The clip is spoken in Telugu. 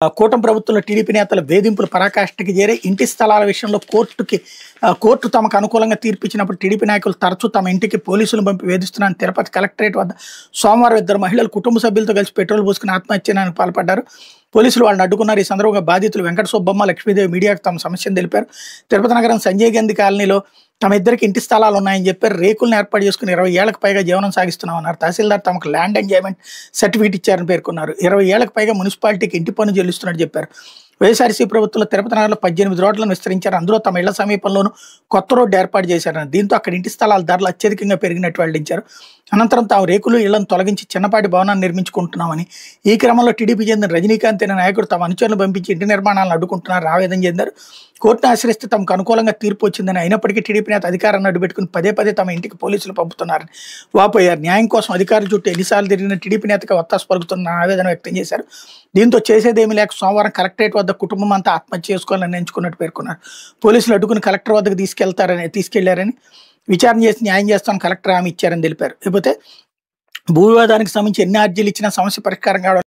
కూటమి ప్రభుత్వంలో టీడీపీ నేతల వేధింపులు పరాకాష్ఠకి చేరి ఇంటి స్థలాల విషయంలో కోర్టు తమకు అనుకూలంగా తీర్పిచ్చినప్పుడు టీడీపీ నాయకులు తరచూ తమ ఇంటికి పోలీసులు పంపి వేధిస్తున్నారని తిరుపతి కలెక్టరేట్ వద్ద సోమవారం ఇద్దరు మహిళలు కుటుంబ సభ్యులతో కలిసి పెట్రోల్ పోసుకుని ఆత్మహత్యకు పాల్పడ్డారు. పోలీసులు వాళ్ళని అడ్డుకున్నారు. ఈ సందర్భంగా బాధితులు వెంకట సుబ్బమ్మ, లక్ష్మీదేవి మీడియాకు తమ సమస్యను తెలిపారు. తిరుపతి నగరం సంజయ్ గాంధీ కాలనీలో తమ ఇద్దరికి ఇంటి స్థలాలు ఉన్నాయని చెప్పారు. రేకులను ఏర్పాటు చేసుకుని 20 ఏళ్లకు పైగా జీవనం సాగిస్తున్నామన్నారు. తహసీల్దార్ తమకు ల్యాండ్ ఎంజాయ్మెంట్ సర్టిఫికేట్ ఇచ్చారని పేర్కొన్నారు. 20 ఏళ్లకు పైగా మున్సిపాలిటీకి ఇంటి పన్ను చెల్లిస్తున్నట్టు చెప్పారు. వైఎస్ఆర్సీ ప్రభుత్వంలో తిరుపతి నగరంలో 18 రోడ్లను విస్తరించారు. అందులో తమ ఇళ్ల సమీపంలోనూ కొత్త రోడ్డు ఏర్పాటు చేశారని, దీంతో అక్కడ ఇంటి స్థలాల ధరలు అత్యధికంగా పెరిగినట్టు వెల్లడించారు. అనంతరం తాము రేకులు ఇళ్లను తొలగించి చిన్నపాటి భవనాన్ని నిర్మించుకుంటున్నామని, ఈ క్రమంలో టీడీపీ చెందిన రజనీకాంత్ అనే నాయకుడు తమ అనుచరులను పంపించి ఇంటి నిర్మాణాలను అడ్డుకుంటున్నారు ఆవేదన చెందారు. కోర్టును ఆశ్రయిస్తే తమకు అనుకూలంగా తీర్పు వచ్చిందని, అయినప్పటికీ టీడీపీ నేత అధికారాన్ని అడ్డుపెట్టుకుని పదే తమ ఇంటికి పోలీసులు పంపుతున్నారని వాపోయారు. న్యాయం కోసం అధికారుల చుట్టూ ఎన్నిసార్లు తిరిగిన టీడీపీ నేతగా ఒత్తాసు పలుకుతున్న ఆవేదన వ్యక్తం చేశారు. దీంతో చేసేదేమీ లేక సోమవారం కలెక్టరేట్ వద్ద కుటుంబం అంతా ఆత్మహత్య చేసుకోవాలని నిర్ణయించుకున్నట్టు పేర్కొన్నారు. పోలీసులు అడ్డుకుని కలెక్టర్ వద్దకు తీసుకెళ్లారని, విచారణ చేసి న్యాయం చేస్తామని కలెక్టర్ హామీ ఇచ్చారని తెలిపారు. లేకపోతే భూ వివాదానికి సంబంధించి ఎన్ని అర్జీలు ఇచ్చినా సమస్య పరిష్కారం కావడం